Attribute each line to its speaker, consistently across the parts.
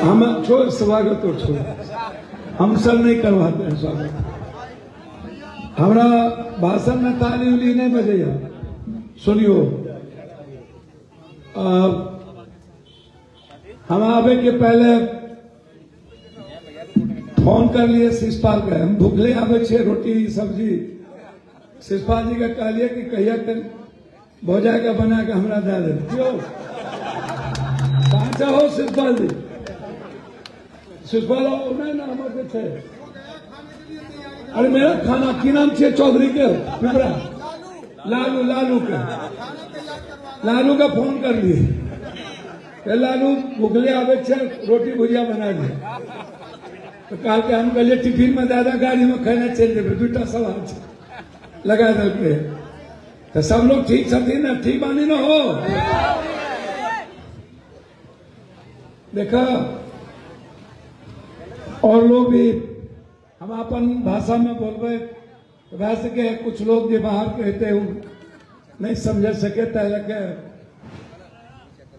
Speaker 1: हम स्वागत तो छोड़, हम सब नहीं करवाते हैं स्वागत। हमारा भाषण में ताली उली नहीं बजेगा। सुनियो, हम आवे के पहले फोन कर लिए शिषपाल के, हम भूखले आवे छे रोटी सब्जी। शिषपाल जी का कहलिए कि कहिया कर भोजा का बना के हमरा दे दे। क्यों कहाँ हो शिषपाल जी? शिषपाल नहीं ना हमारे थे। अरे मेरा खाना की नाम छे चौधरी के पिपरा लालू, लालू का फोन कर लिए, लालू भूखले आवे छे रोटी भुजिया बना दिए। तो कहा कि हम कहलिए टिफिन में ज्यादा गाड़ी में खाना चल जाए, दूटा सवाल लगा दे। तो सब लोग ठीक छथी ना? ठीक बानी ना हो? देखा, और लोग भी हम अपन भाषा में बोलबे रह सके। कुछ लोग जो बाहर कहते हैं नहीं समझ सके के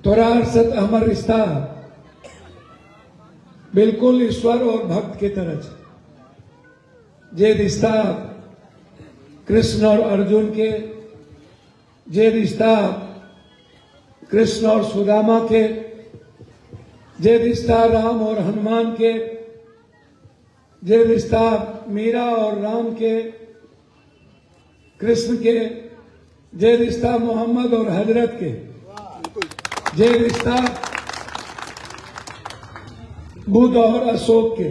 Speaker 1: तोरा से तो हमारा रिश्ता बिल्कुल ईश्वर और भक्त की तरह है। जे रिश्ता कृष्ण और अर्जुन के, जे रिश्ता कृष्ण और सुदामा के, जे रिश्ता राम और हनुमान के, जे रिश्ता मीरा और राम के, कृष्ण के, जे रिश्ता मोहम्मद और हजरत के, जे रिश्ता बुद्ध और अशोक के,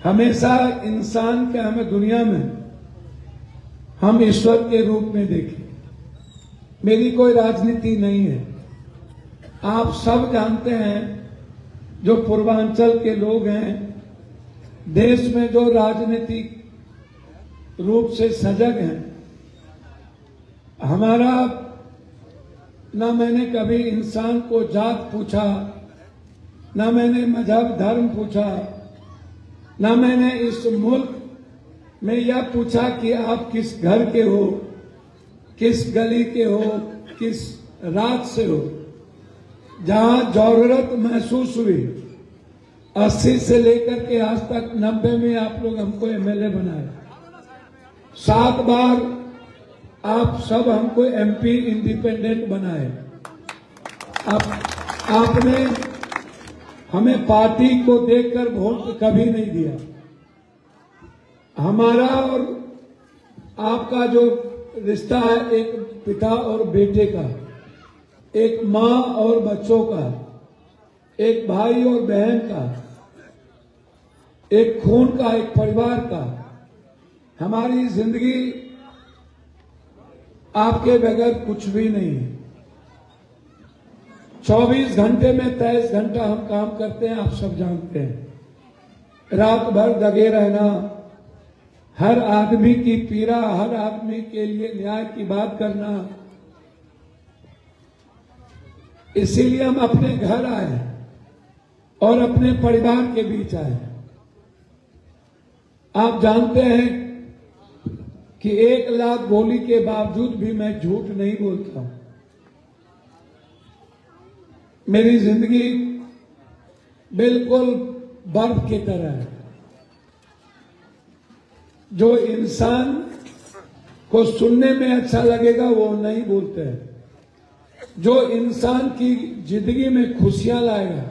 Speaker 1: हमेशा इंसान के हमें दुनिया में हम ईश्वर के रूप में देखें। मेरी कोई राजनीति नहीं है। आप सब जानते हैं, जो पूर्वांचल के लोग हैं, देश में जो राजनीतिक रूप से सजग हैं, हमारा ना मैंने कभी इंसान को जात पूछा, ना मैंने मजहब धर्म पूछा, ना मैंने इस मुल्क में यह पूछा कि आप किस घर के हो, किस गली के हो, किस रात से हो। जहां जरूरत महसूस हुई 80 से लेकर के आज तक 90 में आप लोग हमको एमएलए बनाए, 7 बार आप सब हमको एमपी इंडिपेंडेंट बनाए। आपने हमें पार्टी को देखकर वोट कभी नहीं दिया। हमारा और आपका जो रिश्ता है, एक पिता और बेटे का, एक माँ और बच्चों का, एक भाई और बहन का, एक खून का, एक परिवार का। हमारी जिंदगी आपके बगैर कुछ भी नहीं है। 24 घंटे में 23 घंटा हम काम करते हैं, आप सब जानते हैं। रात भर दगे रहना, हर आदमी की पीड़ा, हर आदमी के लिए न्याय की बात करना। इसीलिए हम अपने घर आए और अपने परिवार के बीच आए। आप जानते हैं कि 1 लाख गोली के बावजूद भी मैं झूठ नहीं बोलता। मेरी जिंदगी बिल्कुल बर्फ की तरह है। जो इंसान को सुनने में अच्छा लगेगा वो नहीं बोलते हैं। जो इंसान की जिंदगी में खुशियां लाएगा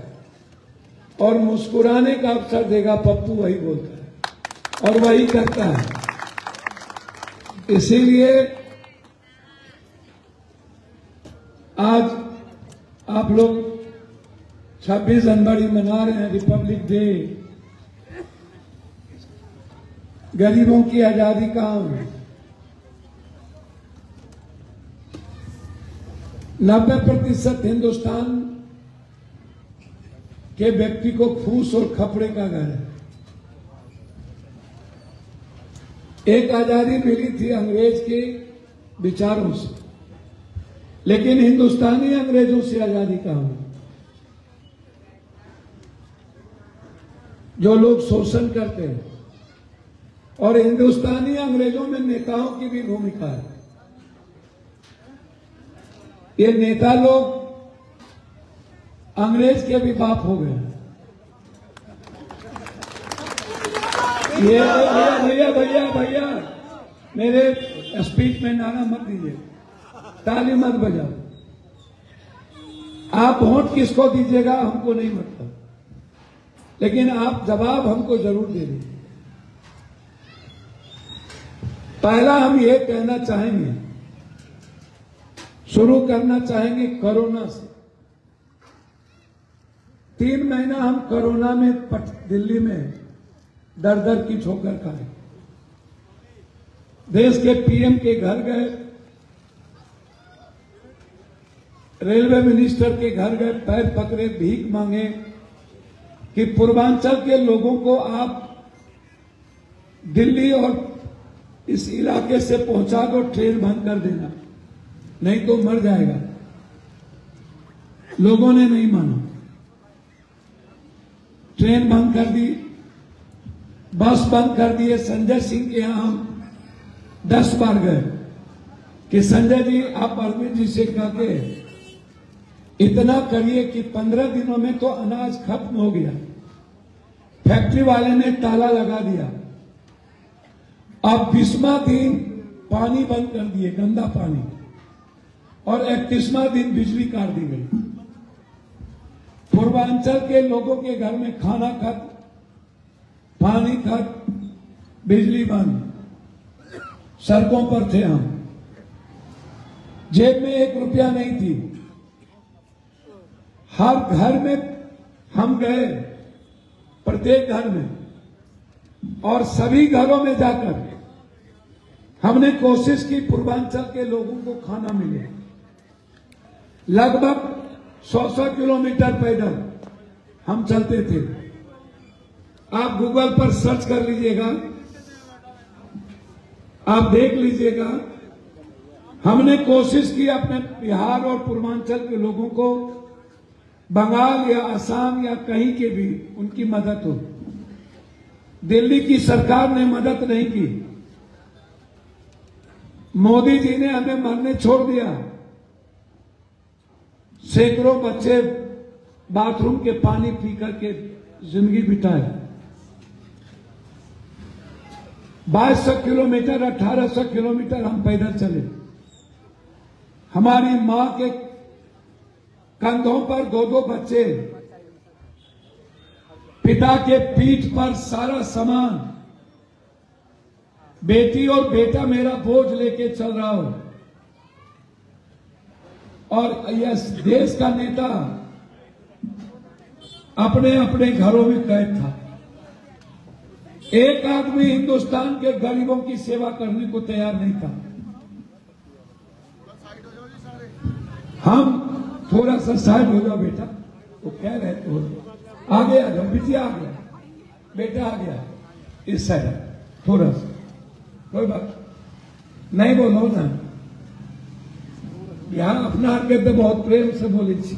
Speaker 1: और मुस्कुराने का अवसर देगा, पप्पू वही बोलता है और वही करता है। इसीलिए आज आप लोग 26 जनवरी मना रहे हैं, रिपब्लिक डे। गरीबों की आजादी कहां है? 90% हिंदुस्तान के व्यक्ति को फूस और खपड़े का घर है। एक आजादी मिली थी अंग्रेज के विचारों से, लेकिन हिंदुस्तानी अंग्रेजों से आजादी कहां है? जो लोग शोषण करते हैं, और हिंदुस्तानी अंग्रेजों में नेताओं की भी भूमिका है। ये नेता लोग अंग्रेज के भी बाप हो गए। ये भैया भैया भैया मेरे स्पीच में नारा मत दीजिए, ताली मत बजाओ। आप वोट किसको दीजिएगा हमको नहीं मतलब, लेकिन आप जवाब हमको जरूर दे दीजिए। पहला हम ये कहना चाहेंगे, शुरू करना चाहेंगे कोरोना से। 3 महीना हम कोरोना में दिल्ली में दर दर की ठोकर खाए। देश के पीएम के घर गए, रेलवे मिनिस्टर के घर गए, पैर पकड़े, भीख मांगे कि पूर्वांचल के लोगों को आप दिल्ली और इस इलाके से पहुंचा दो, ट्रेन बंद कर देना, नहीं तो मर जाएगा। लोगों ने नहीं माना, ट्रेन बंद कर दी, बस बंद कर दिए। संजय सिंह के यहां हम 10 बार गए कि संजय जी आप अरविंद जी से कह के इतना करिए कि 15 दिनों में तो अनाज खत्म हो गया। फैक्ट्री वाले ने ताला लगा दिया। अब 20वां दिन पानी बंद कर दिए, गंदा पानी, और 31वां दिन बिजली काट दी गई। पूर्वांचल के लोगों के घर में खाना खत्म, पानी खत्म, बिजली बंद, सड़कों पर थे हम, जेब में 1 रुपया नहीं थी। हर घर में हम गए, प्रत्येक घर में, और सभी घरों में जाकर हमने कोशिश की पूर्वांचल के लोगों को खाना मिले। लगभग 100 किलोमीटर पैदल हम चलते थे। आप गूगल पर सर्च कर लीजिएगा, आप देख लीजिएगा। हमने कोशिश की अपने बिहार और पूर्वांचल के लोगों को, बंगाल या असम या कहीं के भी, उनकी मदद हो। दिल्ली की सरकार ने मदद नहीं की। मोदी जी ने हमें मरने छोड़ दिया। सैकड़ों बच्चे बाथरूम के पानी पी करके जिंदगी बिताए। 2200 किलोमीटर 1800 किलोमीटर हम पैदल चले। हमारी मां के कंधों पर 2-2 बच्चे, पिता के पीठ पर सारा सामान, बेटी और बेटा मेरा बोझ लेके चल रहा हो, और यह देश का नेता अपने अपने घरों में कैद था। एक आदमी हिंदुस्तान के गरीबों की सेवा करने को तैयार नहीं था। हम थोड़ा सा साइड हो जाओ बेटा, वो कह रहे तो आगे आ जाओ, बिटिया आ गया, बेटा आ गया, इस साइड थोड़ा सा, कोई बात नहीं, बोलो ना। यहाँ अपना आगे तो बहुत प्रेम से बोले छी,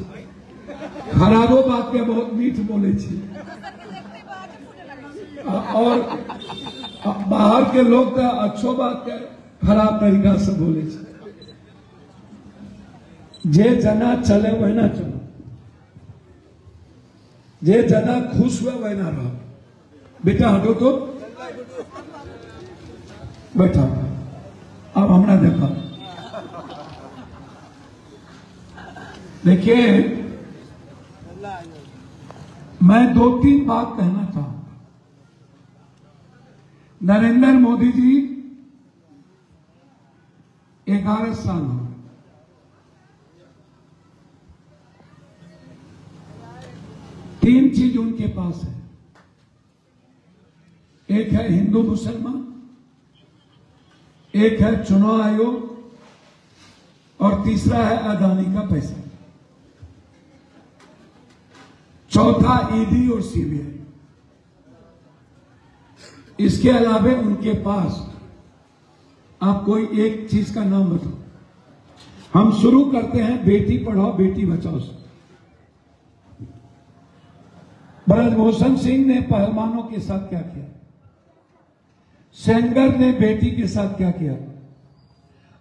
Speaker 1: खराबो बात के बहुत मीठ बोले छी, और बाहर के लोग तो अच्छो बात के खराब तरीका से बोले छी। जे जना चले वह ना चलो, जे जना खुश हुआ वह ना रहो। बेटा हटो तो बैठा। अब हमारा देखा, देखिए मैं 2-3 बात कहना चाहूंगा। नरेंद्र मोदी जी 11 साल हो, तीन चीज उनके पास है। एक है हिंदू मुसलमान, एक है चुनाव आयोग, और तीसरा है अदानी का पैसा, चौथा ईडी और सीबीआई। इसके अलावा उनके पास आप कोई एक चीज का नाम बताओ। हम शुरू करते हैं बेटी पढ़ाओ बेटी बचाओ से। ब्रजभूषण सिंह ने पहलवानों के साथ क्या किया, सेंगर ने बेटी के साथ क्या किया,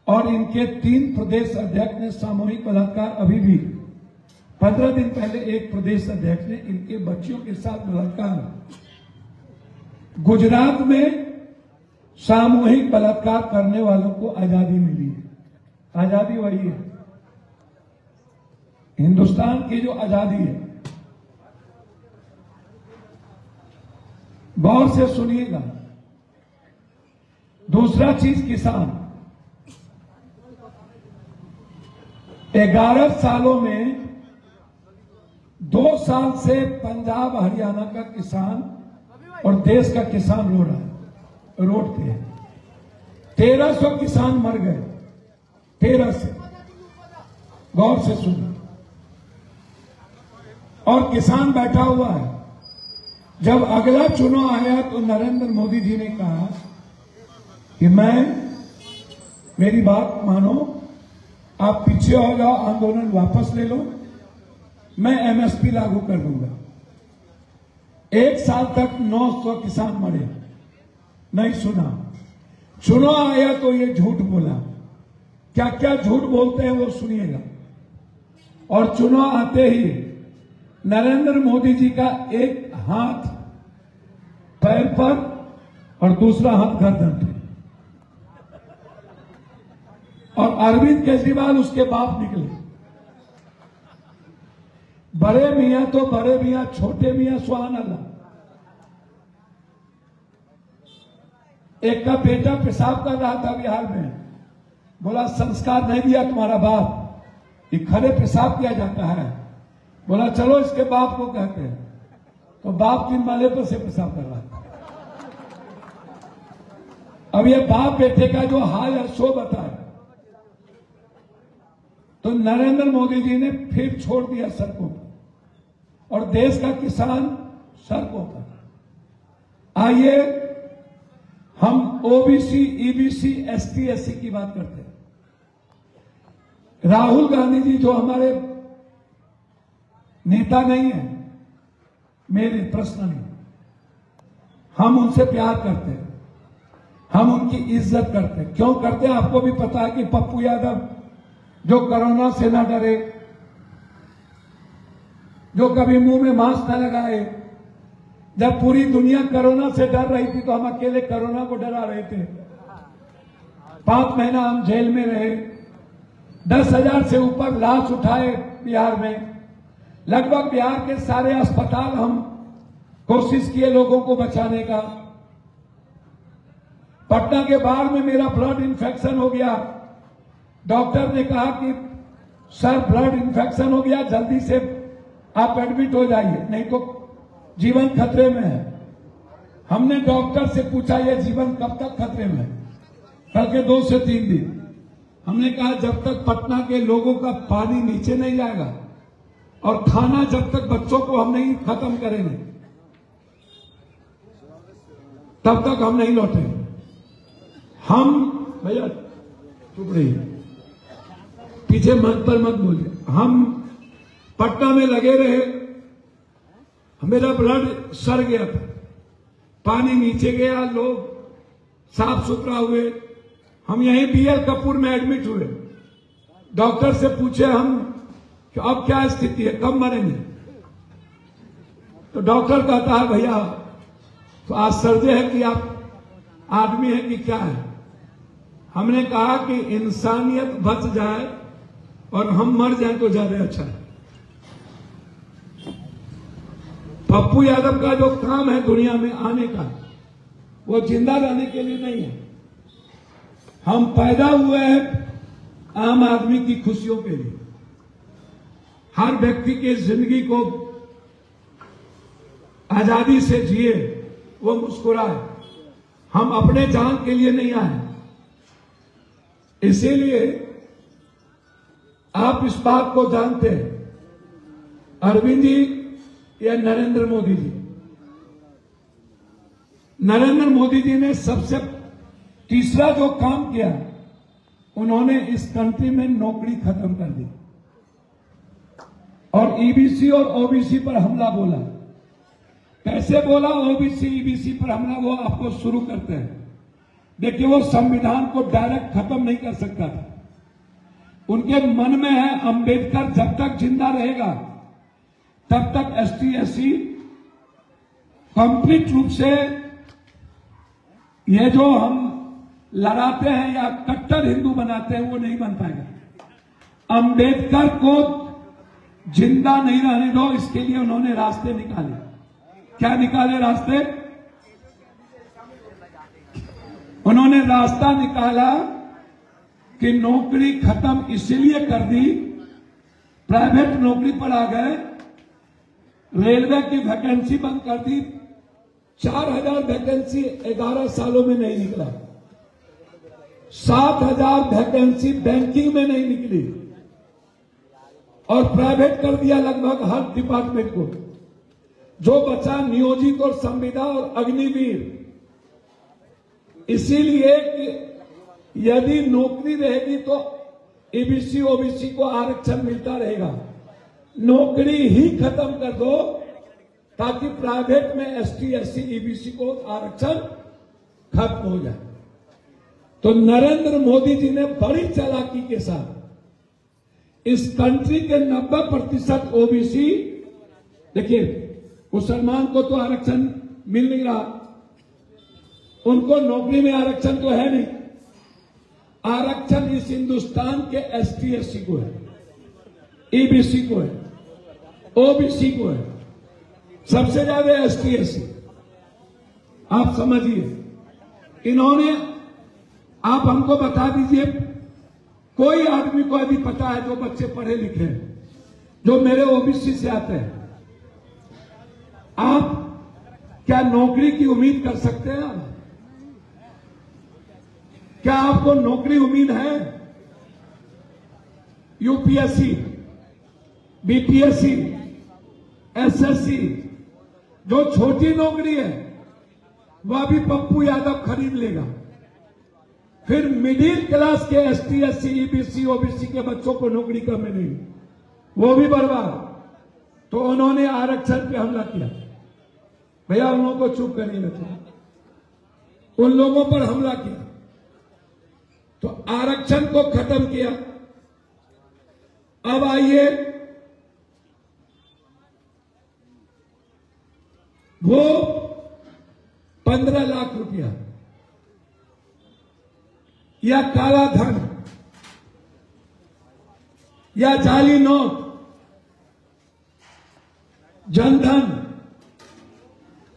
Speaker 1: और इनके 3 प्रदेश अध्यक्ष ने सामूहिक बलात्कार। अभी भी 15 दिन पहले एक प्रदेश अध्यक्ष ने इनके बच्चियों के साथ बलात्कार गुजरात में सामूहिक बलात्कार करने वालों को आजादी मिली है। आजादी वही है, हिंदुस्तान की जो आजादी है। गौर से सुनिएगा। दूसरा चीज, किसान 11 सालों में 2 साल से पंजाब हरियाणा का किसान और देश का किसान रो रहा है, रोड पे है। 1300 किसान मर गए, 13 से। गौर से सुनिए। और किसान बैठा हुआ है। जब अगला चुनाव आया तो नरेंद्र मोदी जी ने कहा कि मेरी बात मानो, आप पीछे हो जाओ, आंदोलन वापस ले लो, मैं एमएसपी लागू कर दूंगा। 1 साल तक 900 किसान मरे, नहीं सुना। चुनाव आया तो ये झूठ बोला। क्या क्या झूठ बोलते हैं वो सुनिएगा। और चुनाव आते ही नरेंद्र मोदी जी का एक हाथ पैर पर और दूसरा हाथ गर्दन पे, और अरविंद केजरीवाल उसके बाप निकले। बड़े मियां तो बड़े मियां, छोटे मियां सुभान अल्लाह। एक का बेटा पेशाब कर रहा था बिहार में, बोला संस्कार नहीं दिया तुम्हारा बाप, ये खड़े पेशाब किया जाता है। बोला चलो इसके बाप को कहते हैं। तो बाप की माले पर से पेशाब कर रहा था। अब ये बाप बेटे का जो हाल है सो बताए। तो नरेंद्र मोदी जी ने फिर छोड़ दिया सड़कों पर और देश का किसान सड़कों पर। आइए हम ओबीसी, ईबीसी, एसटी, एससी की बात करते हैं। राहुल गांधी जी जो हमारे नेता नहीं है, मेरे पर्सनली, हम उनसे प्यार करते हैं, हम उनकी इज्जत करते हैं। क्यों करते हैं आपको भी पता है कि पप्पू यादव जो कोरोना से ना डरे, जो कभी मुंह में मास्क न लगाए। जब पूरी दुनिया कोरोना से डर रही थी तो हम अकेले कोरोना को डरा रहे थे। 5 महीना हम जेल में रहे, 10,000 से ऊपर लाश उठाए बिहार में। लगभग बिहार के सारे अस्पताल हम कोशिश किए लोगों को बचाने का। पटना के बाढ़ में मेरा ब्लड इन्फेक्शन हो गया। डॉक्टर ने कहा कि सर ब्लड इन्फेक्शन हो गया, जल्दी से आप एडमिट हो जाइए, नहीं तो जीवन खतरे में है। हमने डॉक्टर से पूछा ये जीवन कब तक खतरे में है? कल के 2 से 3 दिन। हमने कहा जब तक पटना के लोगों का पानी नीचे नहीं जाएगा और खाना जब तक बच्चों को हम नहीं खत्म करेंगे तब तक हम नहीं लौटेंगे। हम भैया चुप रहिए, पीछे मन पर मत बोलिए। हम पटना में लगे रहे, मेरा ब्लड सड़ गया था, पानी नीचे गया, लोग साफ सुथरा हुए। हम यहीं बीएल कपूर में एडमिट हुए। डॉक्टर से पूछे हम कि अब क्या स्थिति है, कब मरेंगे? तो डॉक्टर कहता है भैया तो आश्चर्य है कि आप आदमी है कि क्या है। हमने कहा कि इंसानियत बच जाए और हम मर जाए तो ज्यादा अच्छा है। पप्पू यादव का जो काम है दुनिया में आने का, वो जिंदा रहने के लिए नहीं है। हम पैदा हुए हैं आम आदमी की खुशियों के लिए। हर व्यक्ति की जिंदगी को आजादी से जिए, वो मुस्कुराए। हम अपने जान के लिए नहीं आए। इसीलिए आप इस बात को जानते हैं, अरविंद जी या नरेंद्र मोदी जी। नरेंद्र मोदी जी ने सबसे तीसरा जो काम किया, उन्होंने इस कंट्री में नौकरी खत्म कर दी और ईबीसी और ओबीसी पर हमला बोला। कैसे बोला ओबीसी ईबीसी पर हमला? वो आपको शुरू करते हैं। देखिए, वो संविधान को डायरेक्ट खत्म नहीं कर सकता था। उनके मन में है अंबेडकर जब तक जिंदा रहेगा तब तक एसटी एससी कंप्लीट रूप से ये जो हम लड़ाते हैं या कट्टर हिंदू बनाते हैं वो नहीं बन पाएगा। अंबेडकर को जिंदा नहीं रहने दो, इसके लिए उन्होंने रास्ते निकाले। क्या निकाले रास्ते? उन्होंने रास्ता निकाला कि नौकरी खत्म इसलिए कर दी, प्राइवेट नौकरी पर आ गए, रेलवे की वैकेंसी बंद कर दी। 4000 वैकेंसी 11 सालों में नहीं निकला, 7000 वैकेंसी बैंकिंग में नहीं निकली, और प्राइवेट कर दिया लगभग हर डिपार्टमेंट को। जो बचा नियोजित और संविदा और अग्निवीर। इसीलिए कि यदि नौकरी रहेगी तो ईबीसी ओबीसी को आरक्षण मिलता रहेगा। नौकरी ही खत्म कर दो ताकि प्राइवेट में एसटी एससी ईबीसी को आरक्षण खत्म हो जाए। तो नरेंद्र मोदी जी ने बड़ी चालाकी के साथ इस कंट्री के 90% ओबीसी, देखिए मुसलमान को तो आरक्षण मिल नहीं रहा, उनको नौकरी में आरक्षण तो है नहीं। आरक्षण इस हिंदुस्तान के एसटी एससी को है, ईबीसी को है, ओबीसी को है, सबसे ज्यादा एसटी एससी। आप समझिए, इन्होंने, आप हमको बता दीजिए कोई आदमी को यदि पता है जो बच्चे पढ़े लिखे हैं, जो मेरे ओबीसी से आते हैं, आप क्या नौकरी की उम्मीद कर सकते हैं? क्या आपको नौकरी उम्मीद है? यूपीएससी, बीपीएससी, एसएससी, जो छोटी नौकरी है वह भी पप्पू यादव खरीद लेगा। फिर मिडिल क्लास के एसटी एससी ईबीसी ओबीसी के बच्चों को नौकरी कम मिलेगी, वो भी बर्बाद। तो उन्होंने आरक्षण पे हमला किया। भैया उन लोगों को चुप करिए, उन लोगों पर हमला किया तो आरक्षण को खत्म किया। अब आइए, वो 15 लाख रुपया या काला धन या जाली नोट, जनधन,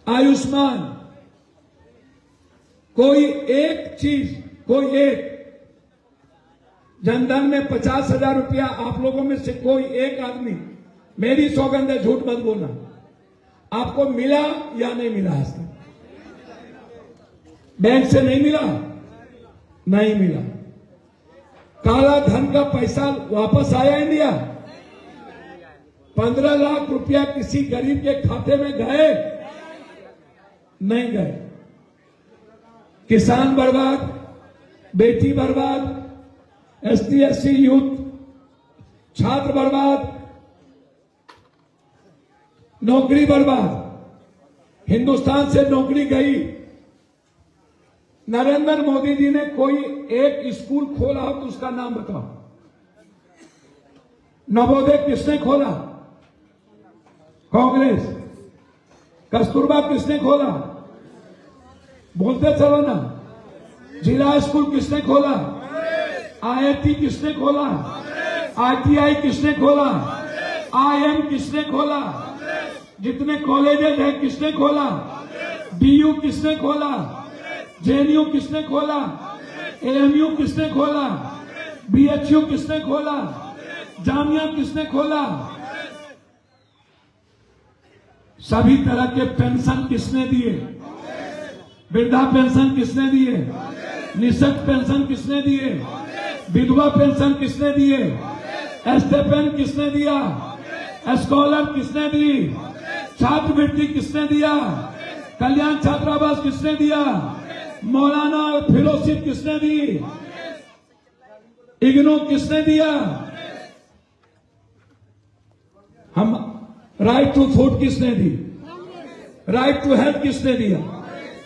Speaker 1: आयुष्मान, कोई एक चीज, कोई एक, जनधन में 50,000 रुपया आप लोगों में से कोई एक आदमी, मेरी सौगंध है झूठ मत बोलना, आपको मिला या नहीं मिला? आज तक बैंक से नहीं मिला? नहीं मिला। काला धन का पैसा वापस आया इंडिया? 15 लाख रुपया किसी गरीब के खाते में गए? नहीं गए। किसान बर्बाद, बेटी बर्बाद, एसटी एससी यूथ छात्र बर्बाद, नौकरी बर्बाद। हिंदुस्तान से नौकरी गई। नरेंद्र मोदी जी ने कोई एक स्कूल खोला हो तो उसका नाम बताओ। नवोदय किसने खोला? कांग्रेस। कस्तूरबा किसने खोला? बोलते चलो ना। जिला स्कूल किसने खोला? आईआईटी किसने खोला? आईटीआई किसने खोला? आईएम किसने खोला? जितने कॉलेजेस हैं किसने खोला? बीयू किसने खोला? जेएनयू किसने खोला? एएमयू किसने खोला? बीएचयू किसने खोला? जामिया किसने खोला? सभी तरह के पेंशन किसने दिए? वृद्धा पेंशन किसने दिए? निःशक्त पेंशन किसने दिए? विधवा पेंशन किसने दिए? एस्टेपेन किसने दिया? स्कॉलर किसने दी? छात्रवृत्ति किसने दिया? कल्याण छात्रावास किसने दिया? मौलाना फेलोशिप किसने दी? इग्नू किसने दिया? हम राइट टू फूड किसने दी? राइट टू हेल्थ किसने दिया?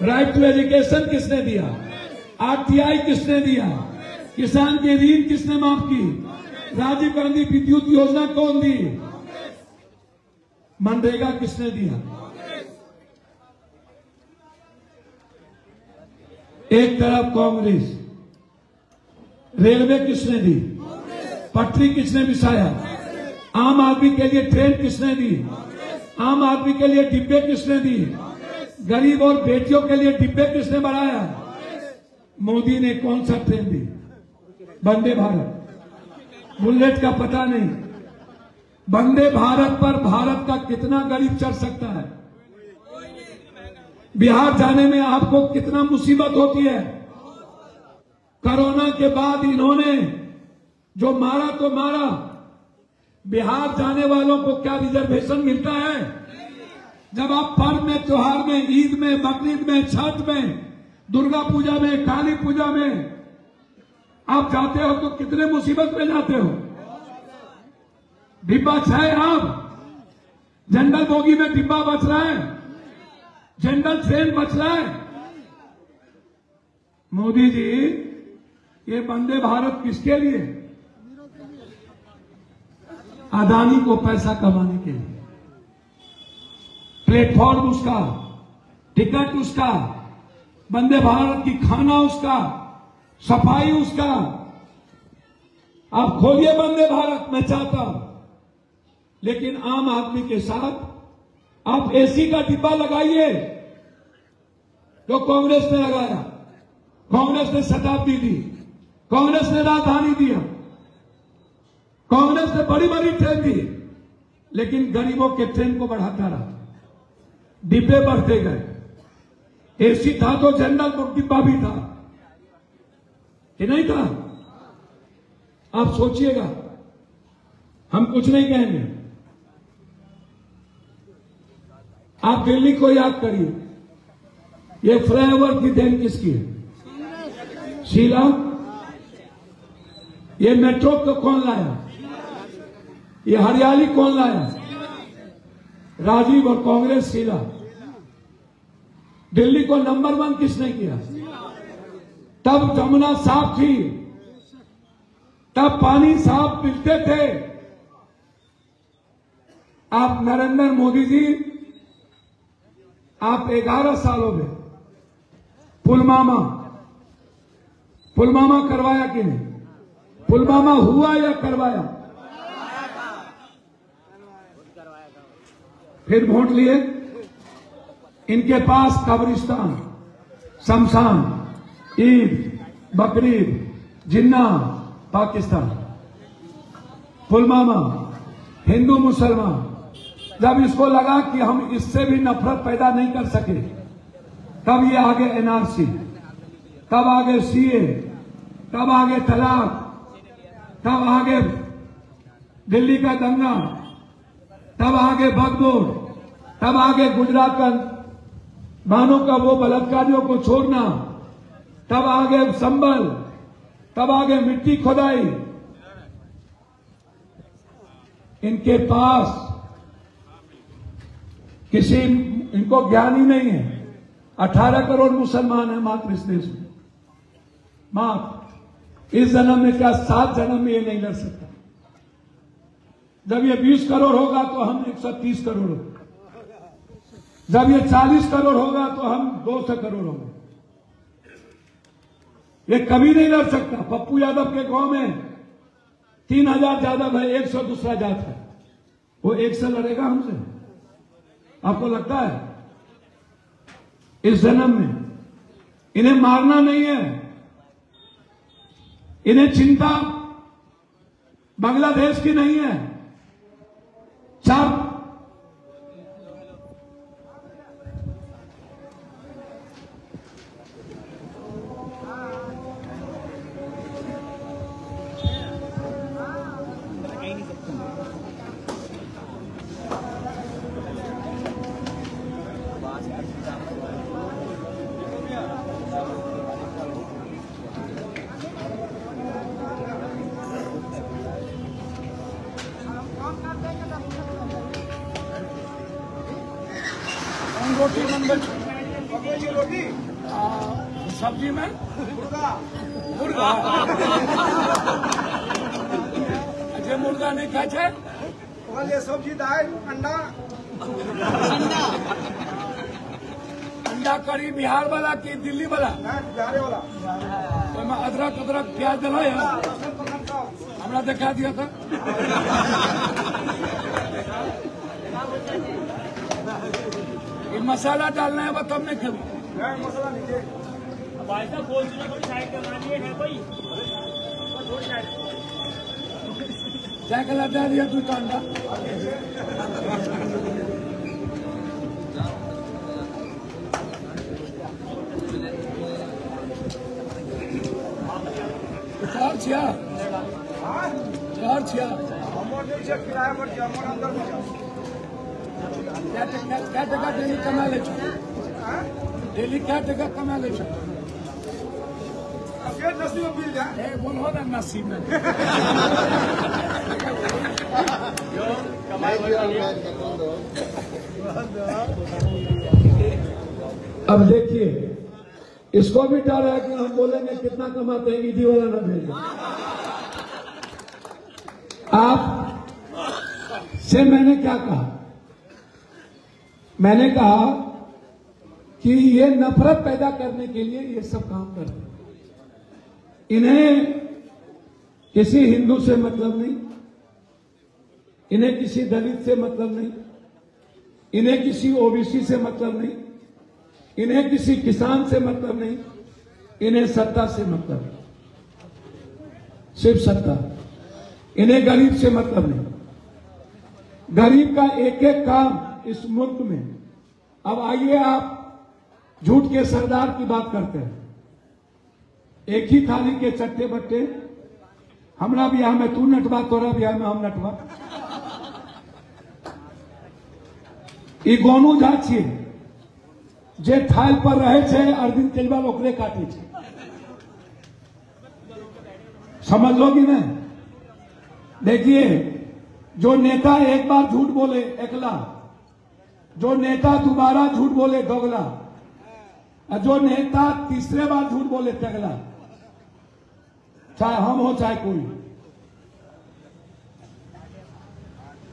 Speaker 1: राइट टू एजुकेशन किसने दिया? आरटीआई किसने दिया? किसान के ऋण किसने माफ की? राजीव गांधी विद्युत योजना कौन दी? मनरेगा किसने दिया? एक तरफ कांग्रेस, रेलवे किसने दी? पटरी किसने बिछाया? आम आदमी के लिए ट्रेन किसने दी? आम आदमी के लिए डिब्बे किसने दी? गरीब और बेटियों के लिए डिब्बे किसने बढ़ाया? मोदी ने कौन सा ट्रेन दी? वंदे भारत। बुलेट का पता नहीं। वंदे भारत पर भारत का कितना गरीब चढ़ सकता है? बिहार जाने में आपको कितना मुसीबत होती है? कोरोना के बाद इन्होंने जो मारा तो मारा, बिहार जाने वालों को क्या रिजर्वेशन मिलता है? जब आप पर्व में, त्योहार में, ईद में, बकरीद में, छठ में, दुर्गा पूजा में, काली पूजा में आप जाते हो तो कितने मुसीबत में जाते हो? डिब्बा छाए आप, जनरल बोगी में डिब्बा बच रहा है, जनरल ट्रेन बच रहा है। मोदी जी, ये वंदे भारत किसके लिए? अदानी को पैसा कमाने के लिए। प्लेटफॉर्म उसका, टिकट उसका, वंदे भारत की खाना उसका, सफाई उसका। आप खोलिए वंदे भारत, मैं चाहता हूं, लेकिन आम आदमी के साथ आप एसी का डिब्बा लगाइए जो कांग्रेस ने लगाया। कांग्रेस ने शताब्दी दी, कांग्रेस ने राजधानी दिया, कांग्रेस ने बड़ी बड़ी ट्रेन दी, लेकिन गरीबों के ट्रेन को बढ़ाता रहा, डिब्बे बढ़ते गए। एसी था तो जनरल डिब्बा भी था कि नहीं था? आप सोचिएगा, हम कुछ नहीं कहेंगे। आप दिल्ली को याद करिए, ये फ्लाईओवर की देन किसकी है? शीला। ये मेट्रो को कौन लाया? ये हरियाली कौन लाया? राजीव और कांग्रेस, शीला। दिल्ली को नंबर 1 किसने किया? तब जमुना साफ थी, तब पानी साफ मिलते थे। आप नरेंद्र मोदी जी, आप 11 सालों में पुलवामा करवाया कि नहीं? पुलवामा हुआ या करवाया? फिर वोट लिए। इनके पास कब्रिस्तान, शमशान, ईद, बकरीद, जिन्ना, पाकिस्तान, पुलवामा, हिंदू मुसलमान। जब इसको लगा कि हम इससे भी नफरत पैदा नहीं कर सके, तब ये आगे एनआरसी, तब आगे सीए, तब आगे तलाक, तब आगे दिल्ली का दंगा, तब आगे बगबोर, तब आगे गुजरात का बानों का वो बलात्कारियों को छोड़ना, तब आगे संबल, तब आगे मिट्टी खोदाई। इनके पास किसी, इनको ज्ञान ही नहीं है। 18 करोड़ मुसलमान हैं मात्र इस देश में, मात्र। इस जन्म में क्या 7 जन्म में ये नहीं लड़ सकता। जब ये 20 करोड़ होगा तो हम 130 करोड़ होंगे। जब ये 40 करोड़ होगा तो हम 200 करोड़ होंगे। ये कभी नहीं लड़ सकता। पप्पू यादव के गांव में 3000 यादव है, 100 दूसरा जात है, वो 100 लड़ेगा हमसे? आपको लगता है? इस जन्म में इन्हें मारना नहीं है, इन्हें चिंता बांग्लादेश की नहीं है। 4 रोटी नंबर रोटी सब्जी में मुर्गा अच्छा मुर्गा नहीं खाए छे? सब्जी दाल अंडा क्या करी, बिहार वाला कि दिल्ली वाला?
Speaker 2: बिहार वाला।
Speaker 1: तो मैं अदरक प्याज डला हमरा दिखा दिया था। ये मसाला डालना है, वो तब नहीं खेल
Speaker 2: मसाला नीचे
Speaker 1: क्या कला डाल दिया तू कांडा। चार छिया क्या टका डेली कमा ले, डेली क्या टका कमा ले? बोलो ना नसीब में। अब देखिए, इसको भी डर है कि हम बोलेंगे कितना कमाते हैं, ईडी वाला ना भेजे। आप से मैंने क्या कहा? मैंने कहा कि ये नफरत पैदा करने के लिए ये सब काम करते हैं। इन्हें किसी हिंदू से मतलब नहीं, इन्हें किसी दलित से मतलब नहीं, इन्हें किसी ओबीसी से मतलब नहीं, इन्हें किसी किसान से मतलब नहीं, इन्हें सत्ता से मतलब नहीं, सिर्फ सत्ता। इन्हें गरीब से मतलब नहीं। गरीब का एक एक काम इस मुल्क में। अब आइए, आप झूठ के सरदार की बात करते हैं। एक ही थाली के चट्टे बट्टे, हमरा बियाह में तू नटवा, तोरा बियाह में हम नटवा। ई गोनू झा छियै जे थाल पर रहे छे, अरविंद केजरीवाल ओकरे काटे छे। समझ लो कि नहीं? देखिए, जो नेता एक बार झूठ बोले एकला, जो नेता दोबारा झूठ बोले दोगला, और जो नेता तीसरे बार झूठ बोले तगला, चाहे हम हो चाहे कोई।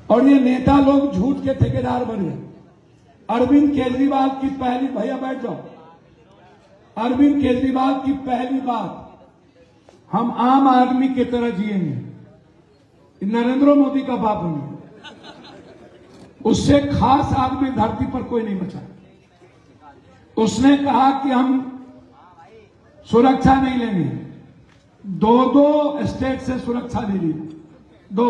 Speaker 1: और ये नेता लोग झूठ के ठेकेदार बने। अरविंद केजरीवाल की पहली, भैया बैठ जाओ, अरविंद केजरीवाल की पहली बात, हम आम आदमी की तरह जिएंगे, नरेंद्र मोदी का बाप नहीं। उससे खास आदमी धरती पर कोई नहीं बचा। उसने कहा कि हम सुरक्षा नहीं लेंगे, दो स्टेट से सुरक्षा ले ली, दो।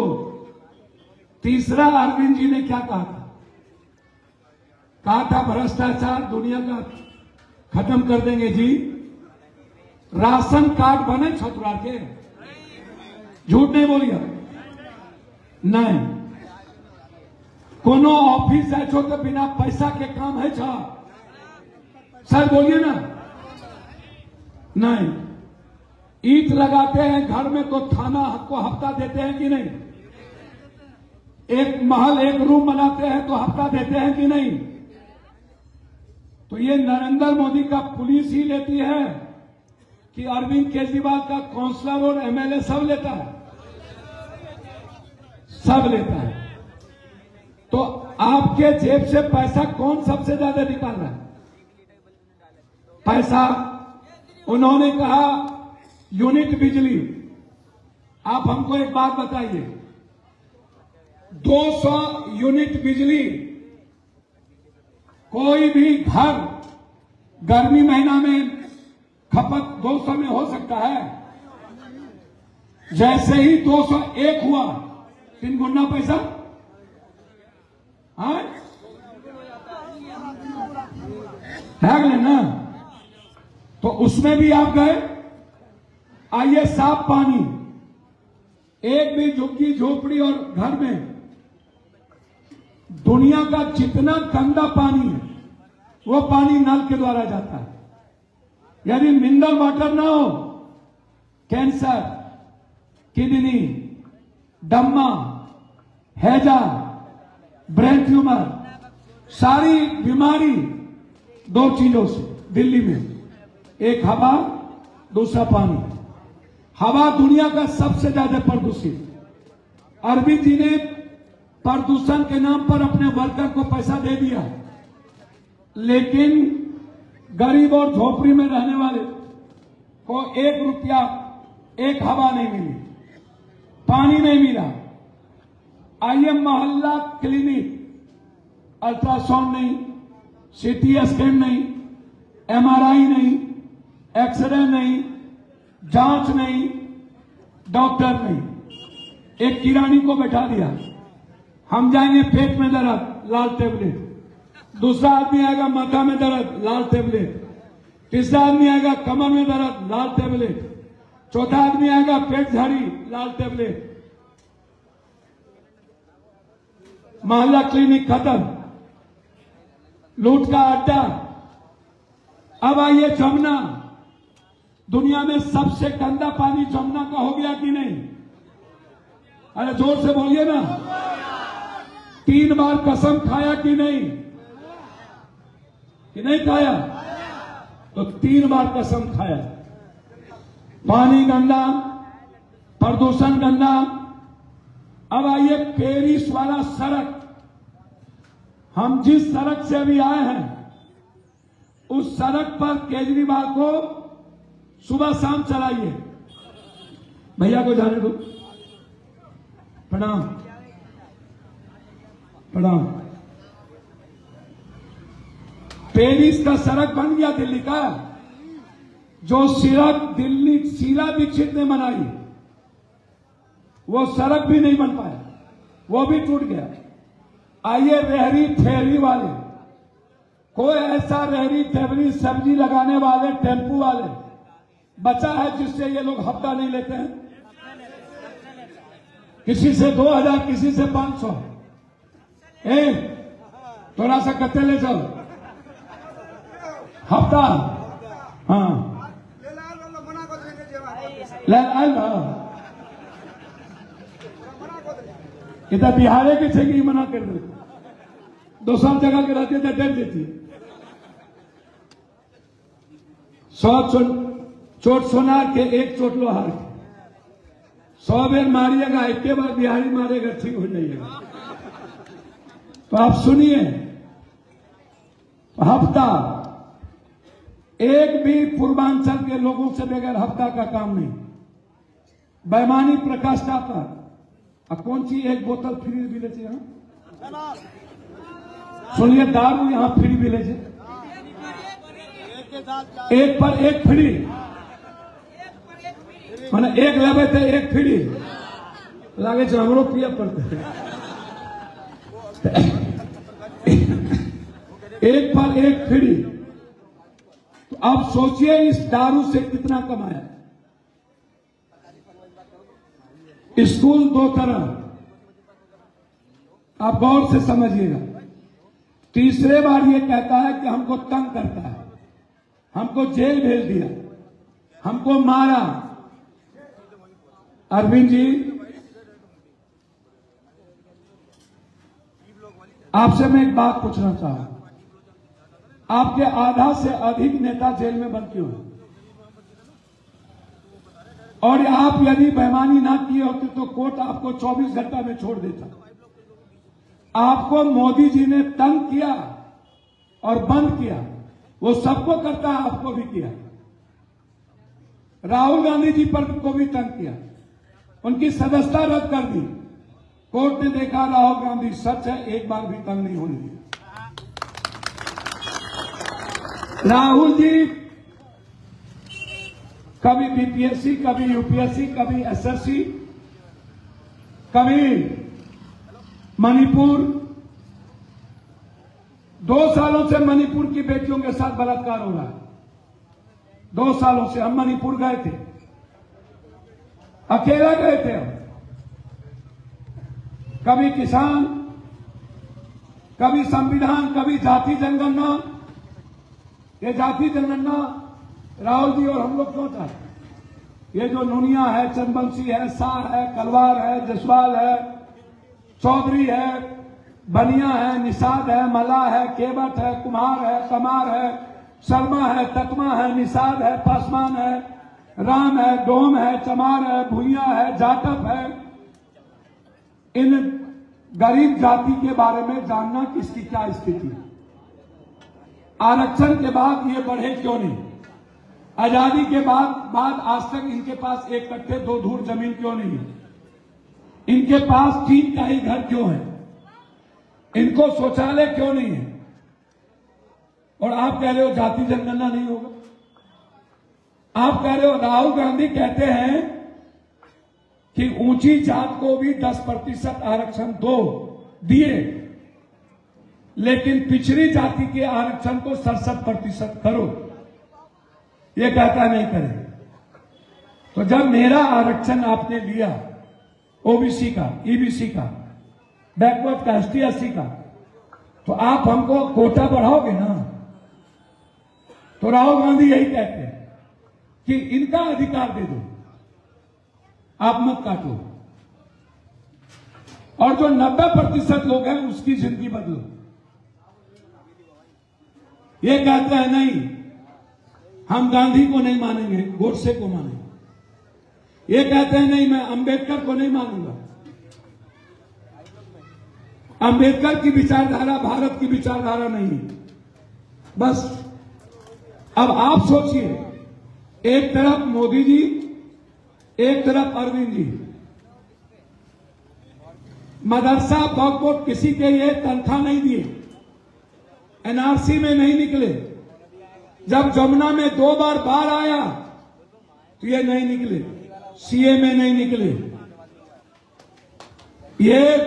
Speaker 1: तीसरा, अरविंद जी ने क्या कहा था? कहा था भ्रष्टाचार दुनिया का खत्म कर देंगे जी। राशन कार्ड बने छतुरा के, झूठ नहीं बोलिए। नहीं, कोनो ऑफिस जाए छो तो बिना पैसा के काम है छा, सर बोलिए ना। नहीं, ईंट लगाते हैं घर में तो थाना को हफ्ता देते हैं कि नहीं? एक महल एक रूम बनाते हैं तो हफ्ता देते हैं कि नहीं? तो ये नरेंद्र मोदी का पुलिस ही लेती है कि अरविंद केजरीवाल का काउंसलर और एमएलए सब लेता है? सब लेता है। तो आपके जेब से पैसा कौन सबसे ज्यादा निकाल रहा है? पैसा उन्होंने कहा यूनिट बिजली। आप हमको एक बात बताइए, 200 यूनिट बिजली कोई भी घर गर्मी महीना में खपत 200 में हो सकता है? जैसे ही 201 हुआ, 3 गुना पैसा। हाँ, है ना? तो उसमें भी आप गए। आइए, साफ पानी, एक भी झुग्गी झोपड़ी और घर में दुनिया का जितना गंदा पानी है वो पानी नल के द्वारा जाता है। यदि मिनरल वाटर ना हो, कैंसर, किडनी, दम्मा, हैजा, ब्रेन ट्यूमर, सारी बीमारी 2 चीजों से दिल्ली में, एक हवा, दूसरा पानी। हवा दुनिया का सबसे ज्यादा प्रदूषित। अरविंद जी ने प्रदूषण के नाम पर अपने वर्कर को पैसा दे दिया, लेकिन गरीब और झोपड़ी में रहने वाले को 1 रुपया, 1 हवा नहीं मिली, पानी नहीं मिला। आइए मोहल्ला क्लिनिक, अल्ट्रासाउंड नहीं, सीटी स्कैन नहीं, एमआरआई नहीं, एक्सरे नहीं, जांच नहीं, डॉक्टर नहीं। एक किरानी को बैठा दिया, हम जाएंगे पेट में दर्द, लाल टेबलेट। दूसरा आदमी आएगा माथा में दर्द, लाल टेबलेट। तीसरा आदमी आएगा कमर में दर्द, लाल टेबलेट। चौथा आदमी आएगा पेट झाड़ी, लाल टेबलेट। मोहल्ला क्लिनिक खत्म, लूट का अड्डा। अब आइए जमुना, दुनिया में सबसे गंदा पानी जमुना का हो गया कि नहीं? अरे जोर से बोलिए ना। 3 बार कसम खाया कि नहीं? कि नहीं खाया? तो 3 बार कसम खाया। पानी गंदा, प्रदूषण गंदा। अब आइए पेरिस वाला सड़क, हम जिस सड़क से अभी आए हैं उस सड़क पर केजरीवाल को सुबह शाम चलाइए। भैया को जाने दो। प्रणाम प्रणाम। पेरिस का सड़क बन गया दिल्ली का, जो सड़क दिल्ली शीला दीक्षित ने बनाई, वो सड़क भी नहीं बन पाया, वो भी टूट गया। आइए रेहड़ी ठेहरी वाले, कोई ऐसा रेहड़ी ठेहरी सब्जी लगाने वाले टेम्पू वाले बचा है जिससे ये लोग हफ्ता नहीं लेते हैं? किसी से 2000, किसी से 500। थोड़ा सा कत्ते ले जाओ हफ्ता। हाँ ले इधर बिहारे के छे कि मना कर दे, दोसर जगह के रहते थे डर देती। 100 चोट सोनार के 1 चोट लोहार के। 100 बेर मारिएगा, 1 बार बिहारी मारेगा, ठीक हो जाइएगा। तो आप सुनिए, हफ्ता एक भी पूर्वांचल के लोगों से बगैर हफ्ता का काम नहीं। बेईमानी प्रकाष्ठा पर कौन सी 1 बोतल फ्री मिले थे यहाँ? सुनिए, दारू यहाँ फ्री मिले थे, 1 पर 1 फ्री, मैंने 1 लेवे थे 1 फ्री लागे हमरो पिया पड़ते। 1 पर 1 फ्री। तो आप सोचिए इस दारू से कितना कमाया। स्कूल 2 तरह, आप गौर से समझिएगा। तीसरे बार ये कहता है कि हमको तंग करता है, हमको जेल भेज दिया, हमको मारा। अरविंद जी, आपसे मैं एक बात पूछना चाहूं, आपके आधा से अधिक नेता जेल में बंद क्यों है? और आप यदि बेईमानी ना किए होते तो कोर्ट आपको 24 घंटा में छोड़ देता। आपको मोदी जी ने तंग किया और बंद किया, वो सबको करता है, आपको भी किया। राहुल गांधी जी पर को भी तंग किया, उनकी सदस्यता रद्द कर दी। कोर्ट ने देखा राहुल गांधी सच है, एक बार भी तंग नहीं होने दिया। राहुल जी कभी बीपीएससी, कभी यूपीएससी, कभी एसएससी, कभी मणिपुर। 2 सालों से मणिपुर की बेटियों के साथ बलात्कार हो रहा है। 2 सालों से हम मणिपुर गए थे, अकेला गए थे हम। कभी किसान, कभी संविधान, कभी जाति जनगणना। ये जाति जनगणना राहुल जी और हम लोग क्यों चाहते? ये जो नूनिया है, चंदवंशी है, शाह है, कलवार है, जसवाल है, चौधरी है, बनिया है, निषाद है, मला है, केवट है, कुम्हार है, कमार है, शर्मा है, तकमा है, निषाद है, पासवान है, राम है, डोम है, चमार है, भूलिया है, जाटव है। इन गरीब जाति के बारे में जानना कि इसकी क्या स्थिति है। आरक्षण के बाद ये बढ़े क्यों नहीं? आजादी के बाद आज तक इनके पास एक कट्टे 2 धूर जमीन क्यों नहीं है? इनके पास 3 का ही घर क्यों है? इनको शौचालय क्यों नहीं है? और आप कह रहे हो जाति जनगणना नहीं होगा। आप कह रहे हो, राहुल गांधी कहते हैं कि ऊंची जात को भी 10% आरक्षण दिए, लेकिन पिछड़ी जाति के आरक्षण को 67% करो। ये कहता नहीं करें। तो जब मेरा आरक्षण आपने लिया ओबीसी का, ईबीसी का, बैकवर्ड का, ST/SC का, तो आप हमको कोटा बढ़ाओगे ना। तो राहुल गांधी यही कहते हैं कि इनका अधिकार दे दो, आप मत काटो, और जो 90% लोग हैं उसकी जिंदगी बदलो। ये कहते हैं नहीं, हम गांधी को नहीं मानेंगे, गोडसे को मानेंगे। ये कहते हैं नहीं, मैं अंबेडकर को नहीं मानूंगा। अंबेडकर की विचारधारा भारत की विचारधारा नहीं है। बस अब आप सोचिए, एक तरफ मोदी जी, एक तरफ अरविंद जी। मदरसा वक्फ किसी के ये तनख्वाह नहीं दिए, NRC में नहीं निकले। जब जमुना में 2 बार बाढ़ आया तो ये नहीं निकले, CA में नहीं निकले। ये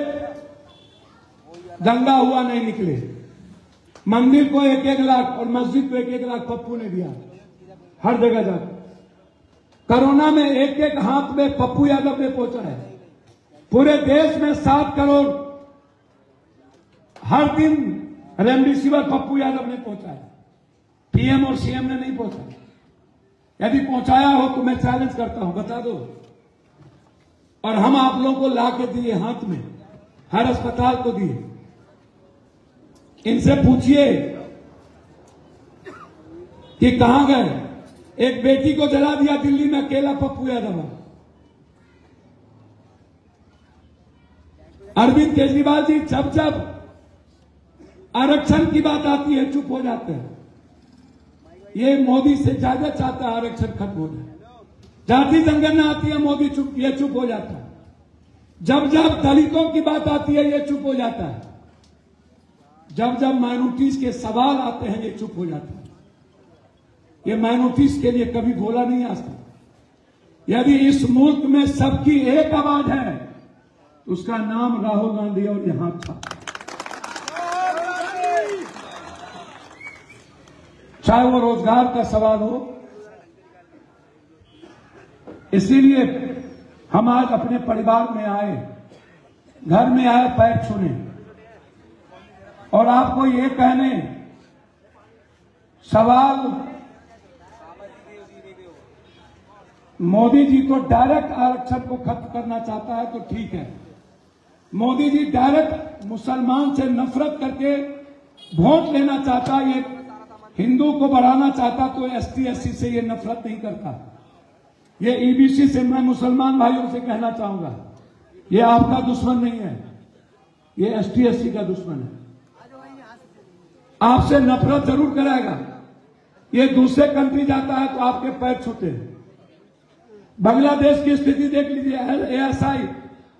Speaker 1: दंगा हुआ नहीं निकले। मंदिर को 1-1 लाख और मस्जिद को 1-1 लाख पप्पू ने दिया हर जगह जाकर। कोरोना में 1-1 हाथ में पप्पू यादव ने पहुंचा है। पूरे देश में 7 करोड़ हर दिन रेमडेसिविर पप्पू यादव ने पहुंचा है। PM और CM ने नहीं पहुंचा। यदि पहुंचाया हो तो मैं चैलेंज करता हूं, बता दो। और हम आप लोगों को ला के दिए हाथ में, हर अस्पताल को दिए। इनसे पूछिए कि कहां गए। एक बेटी को जला दिया दिल्ली में, अकेला पप्पू यादव। अरविंद केजरीवाल जी जब जब आरक्षण की बात आती है चुप हो जाते हैं। ये मोदी से ज्यादा चाहता है आरक्षण खत्म हो जाए। जाति जनगणना आती है, मोदी चुप हो जाता है। जब जब दलितों की बात आती है ये चुप हो जाता है। जब जब माइनॉरिटीज के सवाल आते हैं ये चुप हो जाता है। ये माइनॉरिटीज के लिए कभी बोला नहीं आज तक। यदि इस मुल्क में सबकी एक आवाज है तो उसका नाम राहुल गांधी और यहां था। चाहे वो रोजगार का सवाल हो। इसीलिए हम आज अपने परिवार में आए, घर में आए, पैर छूने और आपको ये कहने, सवाल मोदी जी तो डायरेक्ट आरक्षण को खत्म करना चाहता है तो ठीक है। मोदी जी डायरेक्ट मुसलमान से नफरत करके वोट लेना चाहता, ये हिंदू को बढ़ाना चाहता तो ST/SC से ये नफरत नहीं करता। ये EBC से मैं मुसलमान भाइयों से कहना चाहूंगा, ये आपका दुश्मन नहीं है, ये ST/SC का दुश्मन है। आपसे नफरत जरूर कराएगा। ये दूसरे कंट्री जाता है तो आपके पैर छूते हैं। बांग्लादेश की स्थिति देख लीजिए।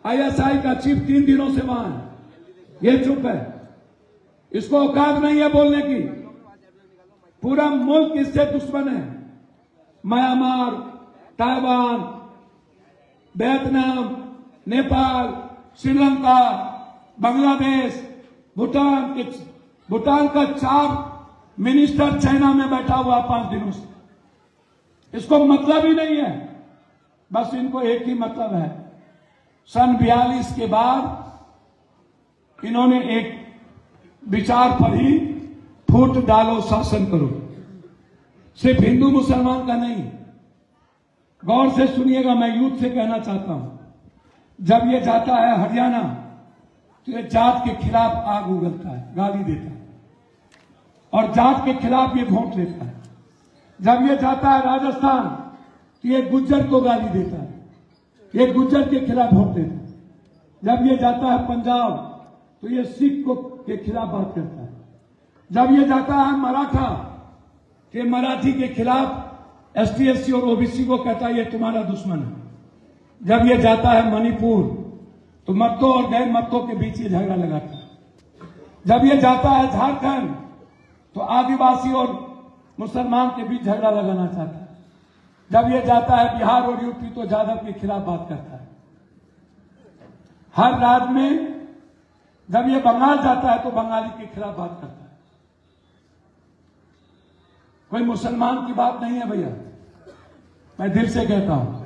Speaker 1: ISI का चीफ 3 दिनों से वहां है, ये चुप है। इसको औकात नहीं है बोलने की। पूरा मुल्क इससे दुश्मन है। Myanmar, Taiwan, Vietnam, Nepal, Sri Lanka, Bangladesh, Bhutan का 4 मिनिस्टर चाइना में बैठा हुआ 5 दिनों से। इसको मतलब ही नहीं है। बस इनको एक ही मतलब है, सन 42 के बाद इन्होंने एक विचार पर ही फूट डालो, शासन करो। सिर्फ हिंदू मुसलमान का नहीं। गौर से सुनिएगा, मैं यूथ से कहना चाहता हूं। जब ये जाता है हरियाणा तो ये जात के खिलाफ आग उगलता है, गाली देता है और जात के खिलाफ ये वोट लेता है। जब ये जाता है राजस्थान तो ये गुज्जर को गाली देता है, ये गुज्जर के खिलाफ वोट देता है। जब ये जाता है पंजाब तो ये सिख को के खिलाफ बात करता है। जब ये जाता है मराठा के मराठी के खिलाफ एसटी एससी और ओबीसी को कहता है ये तुम्हारा दुश्मन है। जब ये जाता है मणिपुर तो मत्तों और गैर मत्तों के बीच ये झगड़ा लगाता है। जब ये जाता है झारखंड तो आदिवासी और मुसलमान के बीच झगड़ा लगाना चाहता है। जब ये जाता है बिहार और यूपी तो जादव के खिलाफ बात करता है। हर राज्य में जब ये बंगाल जाता है तो बंगाली के खिलाफ बात करता है। कोई मुसलमान की बात नहीं है भैया, मैं दिल से कहता हूं।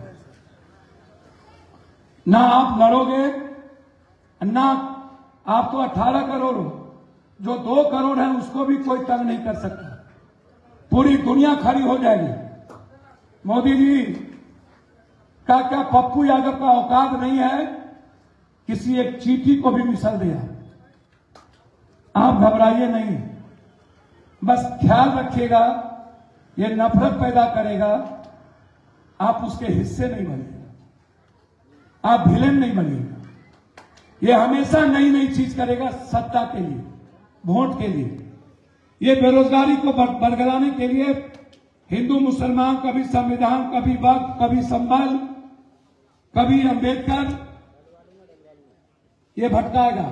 Speaker 1: ना आप लड़ोगे, ना आप तो 18 करोड़ हो, जो 2 करोड़ है उसको भी कोई तंग नहीं कर सकता। पूरी दुनिया खड़ी हो जाएगी। मोदी जी का क्या पप्पू यादव का औकात नहीं है किसी एक चींटी को भी मिसल दिया। आप घबराइए नहीं, बस ख्याल रखिएगा ये नफरत पैदा करेगा, आप उसके हिस्से नहीं बनिएगा, आप विलेन नहीं बनिएगा। ये हमेशा नई नई चीज करेगा सत्ता के लिए, वोट के लिए। ये बेरोजगारी को बरगलाने के लिए हिंदू मुसलमान, कभी संविधान, कभी वक्फ, कभी संबल, कभी अंबेडकर, ये भटकाएगा।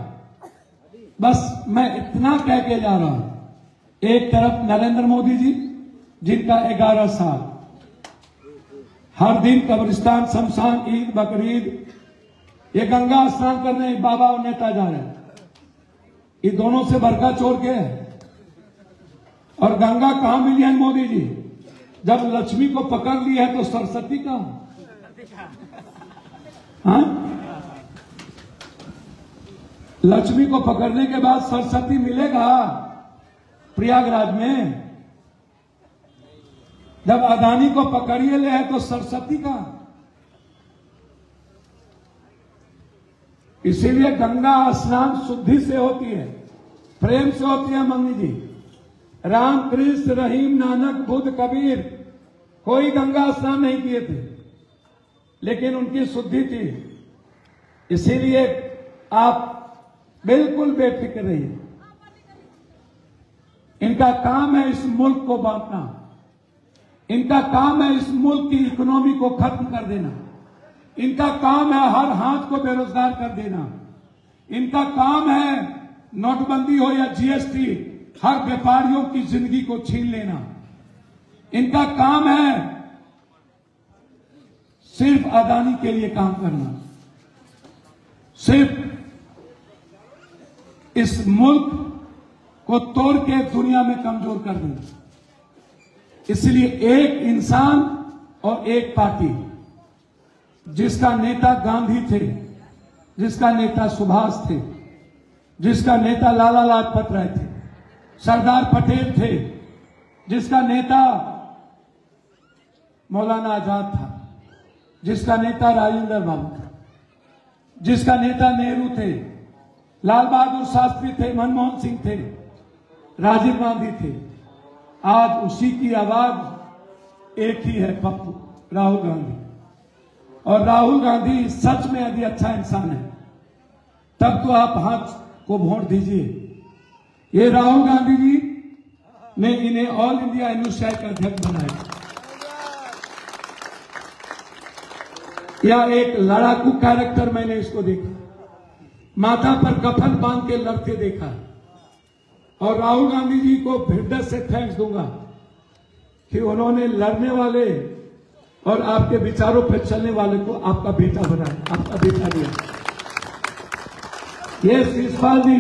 Speaker 1: बस मैं इतना कह के जा रहा हूं। एक तरफ नरेंद्र मोदी जी जिनका 11 साल हर दिन कब्रिस्तान, शमशान, ईद, बकरीद, ये गंगा स्नान करने बाबा और नेता जा रहे हैं। ये दोनों से बरका चोर के है। और गंगा कहां मिली है मोदी जी? जब लक्ष्मी को पकड़ ली है तो सरस्वती कहां? हाँ, लक्ष्मी को पकड़ने के बाद सरस्वती मिलेगा प्रयागराज में। जब अदानी को पकड़िए ले है तो सरस्वती कहां? इसीलिए गंगा स्नान शुद्धि से होती है, प्रेम से होती है। मम्मी जी, राम, कृष्ण, रहीम, नानक, बुद्ध, कबीर कोई गंगा स्नान नहीं किए थे, लेकिन उनकी शुद्धि थी। इसीलिए आप बिल्कुल बेफिक्र रहिए। इनका काम है इस मुल्क को बांटना, इनका काम है इस मुल्क की इकोनॉमी को खत्म कर देना, इनका काम है हर हाथ को बेरोजगार कर देना, इनका काम है नोटबंदी हो या जीएसटी हर व्यापारियों की जिंदगी को छीन लेना। इनका काम है सिर्फ अदानी के लिए काम करना, सिर्फ इस मुल्क को तोड़ के दुनिया में कमजोर कर देना। इसलिए एक इंसान और एक पार्टी, जिसका नेता गांधी थे, जिसका नेता सुभाष थे, जिसका नेता लाला लाजपत राय थे, सरदार पटेल थे, जिसका नेता मौलाना आजाद था, जिसका नेता राजेंद्र बाबू था, जिसका नेता नेहरू थे, लाल बहादुर शास्त्री थे, मनमोहन सिंह थे, राजीव गांधी थे। आज उसी की आवाज एक ही है, पप्पू, राहुल गांधी। और राहुल गांधी सच में यदि अच्छा इंसान है तब तो आप हाथ को वोट दीजिए। ये राहुल गांधी जी ने इन्हें ऑल इंडिया एनुशाई का अध्यक्ष बनाया। या एक लड़ाकू कैरेक्टर मैंने इसको देखा, माथा पर कफन बांध के लड़ते देखा। और राहुल गांधी जी को हृदय से थैंक्स दूंगा कि उन्होंने लड़ने वाले और आपके विचारों पर चलने वाले को आपका बेटा बनाया, आपका बेटा दिया। ये शिषपाल जी,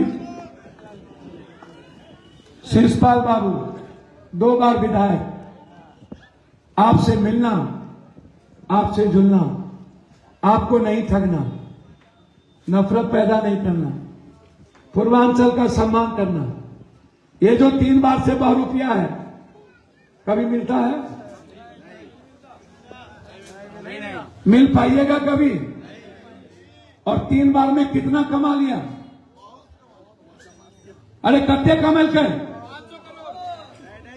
Speaker 1: शिषपाल बाबू 2 बार विधायक, आपसे मिलना, आपसे जुलना, आपको नहीं ठगना, नफरत पैदा नहीं करना, पूर्वांचल का सम्मान करना। ये जो 3 बार से बहुरूपिया है, कभी मिलता है? मिल पाइएगा कभी? और 3 बार में कितना कमा लिया? अरे कत्ते कमल कर?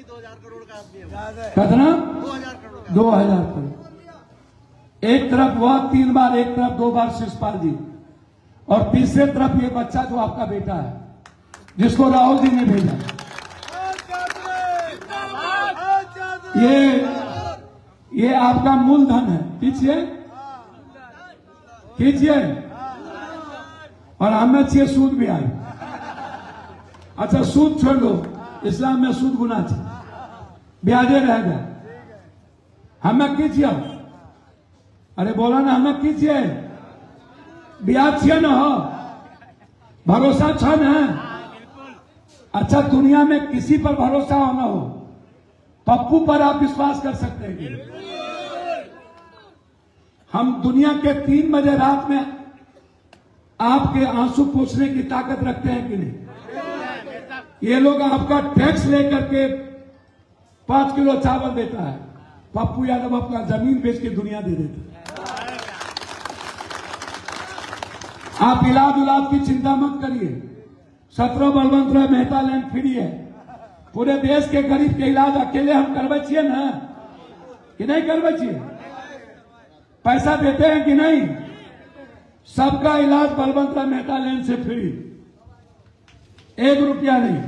Speaker 2: 2000 करोड़ का
Speaker 1: कितना? 2000 करोड़। एक तरफ वह 3 बार, एक तरफ 2 बार शिषपाल जी, और तीसरे तरफ ये बच्चा जो आपका बेटा है, जिसको राहुल जी ने भेजा। ये आपका मूलधन है, कीजिए कीजिए। और हमें चाहिए सूद भी आए। अच्छा सूद छोड़ दो, इस्लाम में सूद गुनाह है, ब्याजे रहेगा। हमें कीजिए, अरे बोला ना हमें कीजिए, ब्याज छे न हो, भरोसा छ न। अच्छा दुनिया में किसी पर भरोसा हो न हो, पप्पू पर आप विश्वास कर सकते हैं। हम दुनिया के 3 बजे रात में आपके आंसू पोंछने की ताकत रखते हैं कि नहीं? ये लोग आपका टैक्स लेकर के 5 किलो चावल देता है, पप्पू यादव आपका जमीन बेच के दुनिया दे देता है। आप इलाज उलाज की चिंता मत करिए, 17 बलवंतराय मेहता लैंड फ्री है। पूरे देश के गरीब के इलाज अकेले हम करवे छिए ना कि नहीं करवे छिए? पैसा देते हैं कि नहीं? सबका इलाज बलवंतराय मेहता लैंड से फ्री, 1 रुपया नहीं।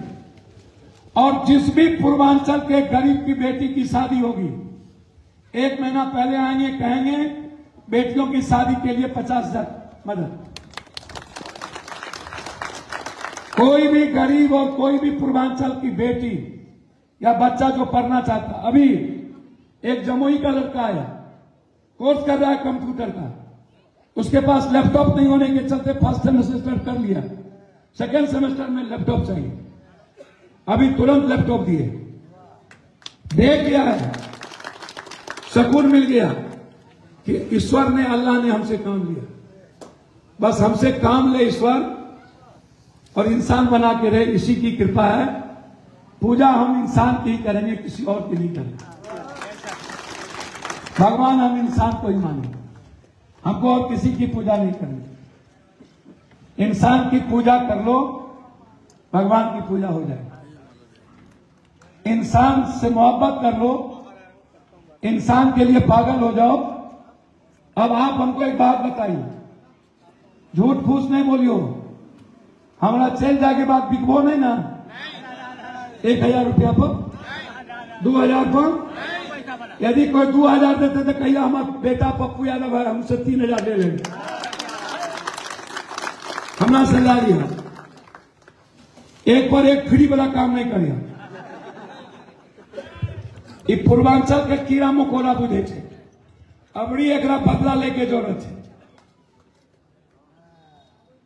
Speaker 1: और जिस भी पूर्वांचल के गरीब की बेटी की शादी होगी, 1 महीना पहले आएंगे, कहेंगे बेटियों की शादी के लिए 50,000 मदद। कोई भी गरीब और कोई भी पूर्वांचल की बेटी या बच्चा जो पढ़ना चाहता, अभी एक जमुई का लड़का आया, कोर्स कर रहा है कंप्यूटर का, उसके पास लैपटॉप नहीं होने के चलते फर्स्ट सेमेस्टर कर लिया, सेकेंड सेमेस्टर में लैपटॉप चाहिए, अभी तुरंत लैपटॉप दिए, देख लिया है, सुकून मिल गया कि ईश्वर ने, अल्लाह ने हमसे काम लिया। बस हमसे काम ले ईश्वर और इंसान बना के रहे, इसी की कृपा है। पूजा हम इंसान की ही करेंगे, किसी और की नहीं करेंगे। भगवान हम इंसान को ही मानेंगे, हमको और किसी की पूजा नहीं करनी। इंसान की पूजा कर लो, भगवान की पूजा हो जाए। इंसान से मोहब्बत कर लो, इंसान के लिए पागल हो जाओ। अब आप हमको एक बात बताइए, झूठ फूस नहीं बोलियो, हमारा चल जाके बाद बिकबो नहीं ना? 1,000 रुपया पर, 2,000 पर। यदि कोई 2,000 देते तो कहिए हमारा बेटा पप्पू यादव है, हमसे 3,000 ले लेंगे, हमारा सैलरी है। एक पर एक फ्री वाला काम नहीं करिए। ई पूर्वांचल के कीड़ा मकोड़ा बुझे छे, अबरी एकरा बदला लेके जरूरत है,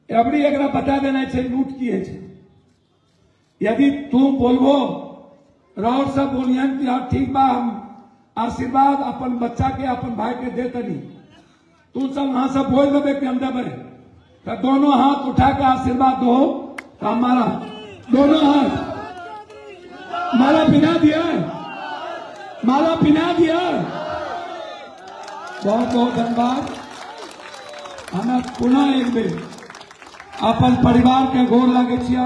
Speaker 1: अबरी एकरा बता देना है लूट किए छे। यदि तू बोलबो राउर सब बोलियन कि हाँ ठीक बा, हम आशीर्वाद अपन बच्चा के अपन भाई के दे तनी, तू सब वहां सब बोल देवे कि हम देवे, तो दोनों हाथ उठा के आशीर्वाद दो, तो हमारा दोनों हाथ माला पिना दिया, माला पिना दिया। बहुत बहुत धन्यवाद। हमें पुनः एक बेर अपन परिवार के गोर लगे छिया।